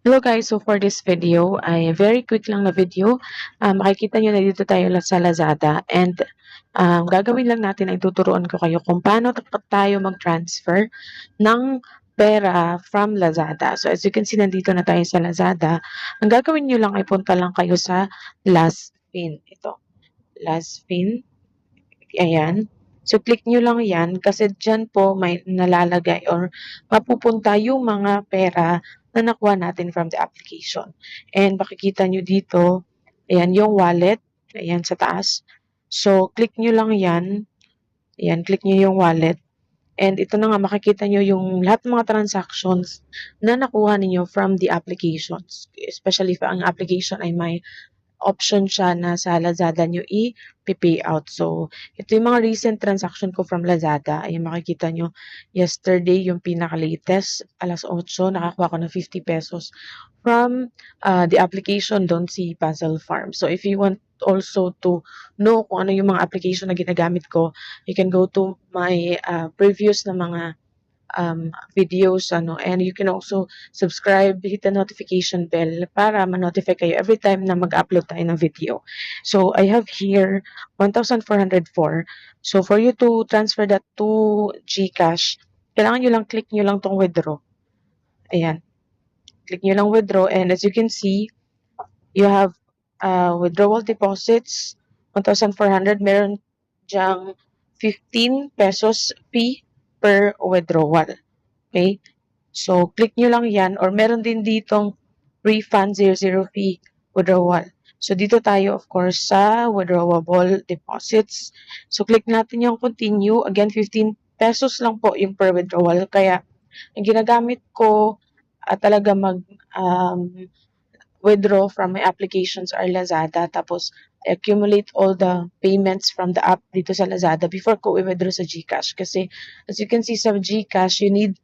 Hello guys, so for this video ay very quick lang na video. Makikita nyo na dito tayo sa Lazada and gagawin lang natin ay tuturuan ko kayo kung paano tayo mag-transfer ng pera from Lazada. So as you can see, nandito na tayo sa Lazada. Ang gagawin nyo lang ay punta lang kayo sa last pin. Ito, last pin. Ayan. So click nyo lang yan kasi dyan po may nalalagay or mapupunta yung mga pera na nakuha natin from the application. And makikita nyo dito, ayan, yung wallet, ayan sa taas. So, click nyo lang yan. Ayan, click nyo yung wallet. And ito na nga, makikita nyo yung lahat ng mga transactions na nakuha ninyo from the applications. Especially if ang application ay may option siya na sa Lazada nyo i-pay out. So, ito yung mga recent transaction ko from Lazada. Ay makikita nyo, yesterday, yung pinaka-latest, alas 8, nakakuha ko ng 50 pesos from the application doon si Puzzle Farm. So, if you want also to know kung ano yung mga application na ginagamit ko, you can go to my previous na mga videos, and you can also subscribe, hit the notification bell para ma-notify kayo every time na mag-upload tayo ng video. So, I have here 1,404. So, for you to transfer that to GCash, kailangan nyo lang, click nyo lang tong withdraw. Ayan. Click nyo lang withdraw, and as you can see, you have withdrawal deposits, 1,400. Meron dyang 15 pesos fee per withdrawal. Okay? So, click nyo lang yan or meron din ditong refund 00 fee withdrawal. So, dito tayo of course sa withdrawable deposits. So, click natin yung continue. Again, 15 pesos lang po yung per withdrawal. Kaya, ang ginagamit ko talaga withdraw from my applications are Lazada. Tapos, I accumulate all the payments from the app dito sa Lazada before ko i-withdraw sa GCash. Kasi, as you can see sa GCash, you need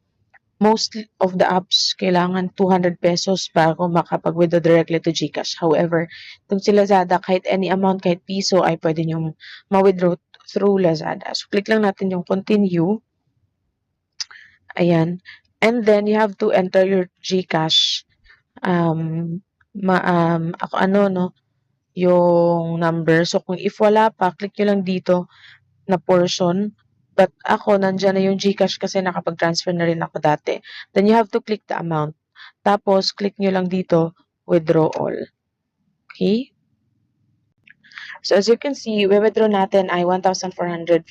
most of the apps kailangan 200 pesos bago makapag-withdraw directly to GCash. However, itong si Lazada, kahit any amount, kahit piso, ay pwede nyo ma-withdraw through Lazada. So, click lang natin yung continue. Ayan. And then, you have to enter your GCash. Yung number. So, kung if wala pa, click nyo lang dito na portion. But ako, nandyan na yung GCash kasi nakapag-transfer na rin ako dati. Then you have to click the amount. Tapos, click nyo lang dito, withdraw all. Okay? So, as you can see, withdraw natin ay 1,404.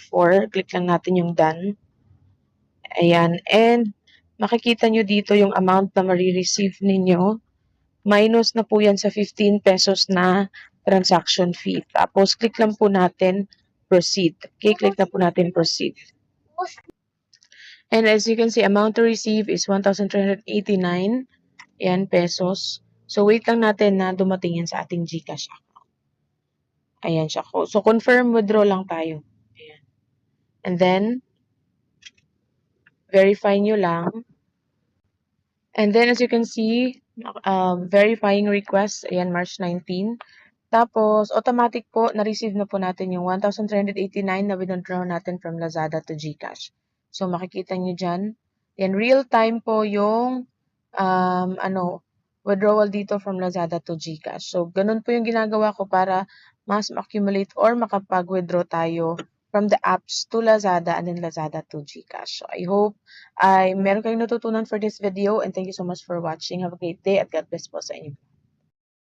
Click lang natin yung done. Ayan. And, makikita nyo dito yung amount na marireceive ninyo. Minus na po yan sa 15 pesos na transaction fee. Tapos, click lang po natin proceed. Okay, click na po natin proceed. And as you can see, amount to receive is 1,389 pesos. So, wait lang natin na dumating yan sa ating GCash account. Ayan siya. So, confirm withdraw lang tayo. Ayan. And then, verify nyo lang. And then, as you can see, verifying request, ayan, March 19. Tapos, automatic po, na-receive na po natin yung 1,389 na withdraw natin from Lazada to GCash. So, makikita nyo dyan. Yan, real time po yung withdrawal dito from Lazada to GCash. So, ganun po yung ginagawa ko para mas accumulate or makapag-withdraw tayo from the apps to Lazada and then Lazada to GCash. So, I hope ay meron kayong natutunan for this video and thank you so much for watching. Have a great day at God bless po sa inyo.